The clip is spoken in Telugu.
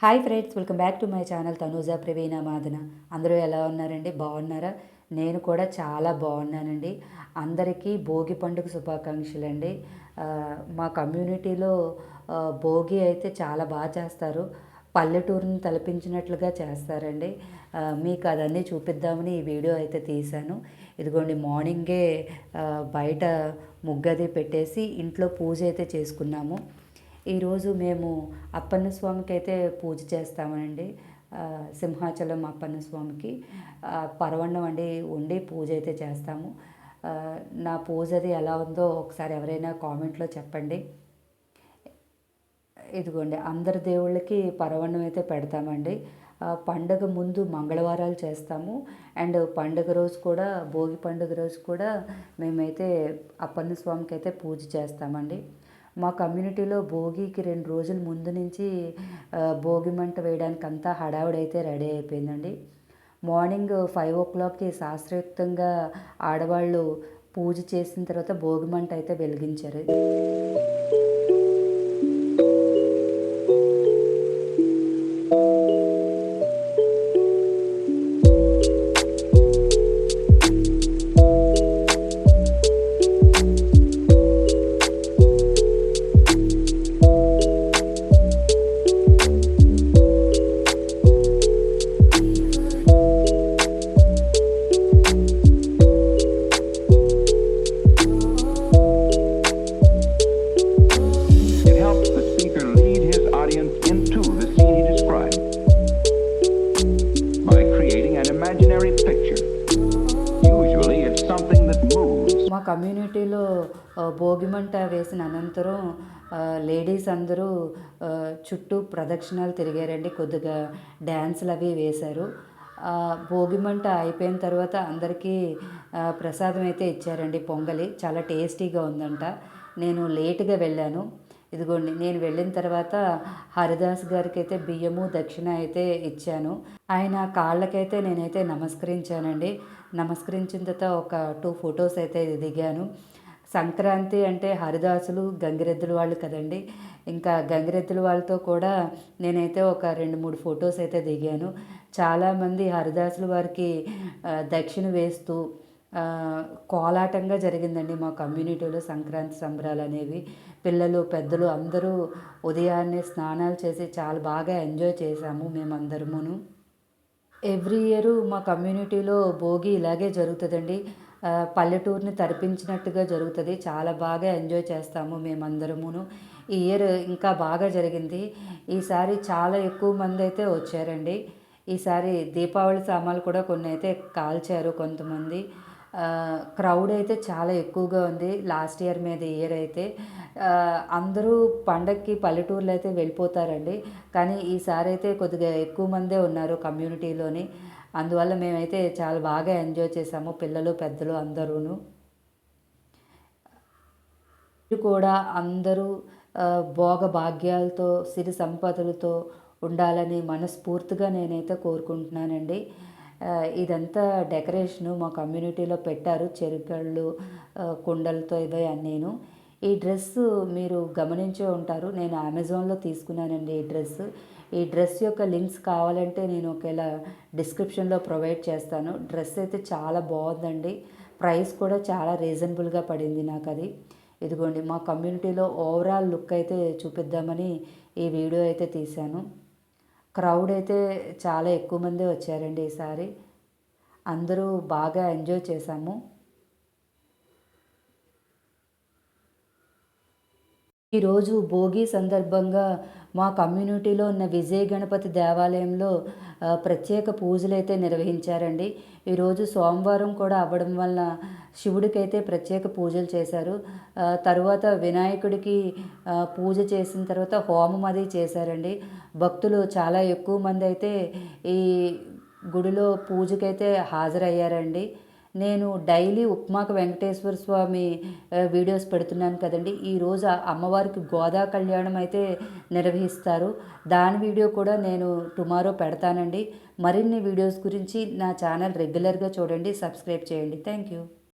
Hi friends, welcome back to my channel Tanuja Praveena Madana. అందరూ ఎలా ఉన్నారండి? బాగున్నారా? నేను కూడా చాలా బాగున్నానండి. అందరికీ భోగి పండుగ శుభాకాంక్షలండి. మా కమ్యూనిటీలో భోగి అయితే చాలా బాగా చేస్తారు. పల్లెటూరుని తలపించినట్లుగా చేస్తారండి. మీకు అదన్నీ చూపిద్దామని ఈ వీడియో అయితే తీశాను. ఇదిగోండి, మార్నింగే బయట ముగ్గది పెట్టేసి ఇంట్లో పూజ అయితే చేసుకున్నాము. ఈరోజు మేము అప్పన్న స్వామికి అయితే పూజ చేస్తామండి. సింహాచలం అప్పన్న స్వామికి పరవన్నం వండి పూజ అయితే చేస్తాము. నా పూజది ఎలా ఉందో ఒకసారి ఎవరైనా కామెంట్లో చెప్పండి. ఇదిగోండి, అందరి దేవుళ్ళకి పరవన్నం అయితే పెడతామండి. పండగ ముందు మంగళవారాలు చేస్తాము. అండ్ పండుగ రోజు కూడా, భోగి పండుగ రోజు కూడా మేమైతే అప్పన్న స్వామికి అయితే పూజ చేస్తామండి. మా కమ్యూనిటీలో భోగికి 2 రోజుల ముందు నుంచి భోగి మంట వేయడానికి అంతా హడావుడైతే రెడీ అయిపోయిందండి. మార్నింగ్ 5 o'clockకి శాస్త్రోక్తంగా ఆడవాళ్ళు పూజ చేసిన తర్వాత భోగి మంట అయితే వెలిగించారు. మా కమ్యూనిటీలో భోగిమంట వేసిన అనంతరం లేడీస్ అందరూ చుట్టూ ప్రదక్షిణాలు తిరిగారండి. కొద్దిగా డ్యాన్సులు అవి వేశారు. భోగిమంట అయిపోయిన తర్వాత అందరికీ ప్రసాదం అయితే ఇచ్చారండి. పొంగలి చాలా టేస్టీగా ఉందంట. నేను లేటుగా వెళ్ళాను. ఇదిగోండి, నేను వెళ్ళిన తర్వాత హరిదాస్ గారికి అయితే బియ్యము దక్షిణ అయితే ఇచ్చాను. ఆయన కాళ్ళకైతే నేనైతే నమస్కరించానండి. నమస్కరించిన తర్వాత ఒక 2 ఫొటోస్ అయితే దిగాను. సంక్రాంతి అంటే హరిదాసులు గంగిరెద్దుల వాళ్ళు కదండి. ఇంకా గంగిరెద్దుల వాళ్ళతో కూడా నేనైతే ఒక 2-3 ఫొటోస్ అయితే దిగాను. చాలామంది హరిదాసుల వారికి దక్షిణ వేస్తూ కోలాటంగా జరిగిందండి మా కమ్యూనిటీలో సంక్రాంతి సంబరాలు అనేవి. పిల్లలు పెద్దలు అందరూ ఉదయాన్నే స్నానాలు చేసి చాలా బాగా ఎంజాయ్ చేశాము మేమందరమును. ఎవ్రీ ఇయర్ మా కమ్యూనిటీలో భోగి ఇలాగే జరుగుతుందండి. పల్లెటూరుని తరిపించినట్టుగా జరుగుతుంది. చాలా బాగా ఎంజాయ్ చేస్తాము మేమందరమును. ఈ ఇయర్ ఇంకా బాగా జరిగింది. ఈసారి చాలా ఎక్కువ మంది అయితే వచ్చారండి. ఈసారి దీపావళి సామాన్లు కూడా కొన్ని అయితే కాల్చారు కొంతమంది. క్రౌడ్ అయితే చాలా ఎక్కువగా ఉంది లాస్ట్ ఇయర్ మీద ఈ ఇయర్ అయితే. అందరూ పండగకి పల్లెటూర్లు అయితే వెళ్ళిపోతారండి. కానీ ఈసారి అయితే కొద్దిగా ఎక్కువ మందే ఉన్నారు కమ్యూనిటీలోని. అందువల్ల మేమైతే చాలా బాగా ఎంజాయ్ చేసాము, పిల్లలు పెద్దలు అందరూను. కూడా అందరూ భోగభాగ్యాలతో సిరి సంపదలతో ఉండాలని మనస్ఫూర్తిగా నేనైతే కోరుకుంటున్నానండి. ఇదంతా డెకరేషను మా కమ్యూనిటీలో పెట్టారు. చెరుగళ్ళు కుండలతో ఇవే అన్నీను. ఈ డ్రెస్సు మీరు గమనించే ఉంటారు. నేను అమెజాన్లో తీసుకున్నానండి ఈ డ్రెస్ యొక్క లింక్స్ కావాలంటే నేను ఒకవేళ డిస్క్రిప్షన్లో ప్రొవైడ్ చేస్తాను. డ్రెస్ అయితే చాలా బాగుందండి. ప్రైస్ కూడా చాలా రీజనబుల్గా పడింది నాకు అది. ఇదిగోండి, మా కమ్యూనిటీలో ఓవరాల్ లుక్ అయితే చూపిద్దామని ఈ వీడియో అయితే తీశాను. క్రౌడ్ అయితే చాలా ఎక్కువ మందే వచ్చారండి ఈసారి. అందరూ బాగా ఎంజాయ్ చేశాము. ఈరోజు భోగి సందర్భంగా మా కమ్యూనిటీలో ఉన్న విజయ గణపతి దేవాలయంలో ప్రత్యేక పూజలు అయితే నిర్వహించారండి. ఈరోజు సోమవారం కూడా అవ్వడం వల్ల శివుడికైతే ప్రత్యేక పూజలు చేశారు. తరువాత వినాయకుడికి పూజ చేసిన తర్వాత హోమం అది చేశారండి. భక్తులు చాలా ఎక్కువ మంది అయితే ఈ గుడిలో పూజకైతే హాజరయ్యారండి. నేను డైలీ ఉప్మాక వెంకటేశ్వర స్వామి వీడియోస్ పెడుతున్నాను కదండి. ఈరోజు అమ్మవారికి గోదా కళ్యాణం అయితే నిర్వహిస్తారు. దాని వీడియో కూడా నేను టుమారో పెడతానండి. మరిన్ని వీడియోస్ గురించి నా ఛానల్ రెగ్యులర్గా చూడండి, సబ్స్క్రైబ్ చేయండి. Thank you.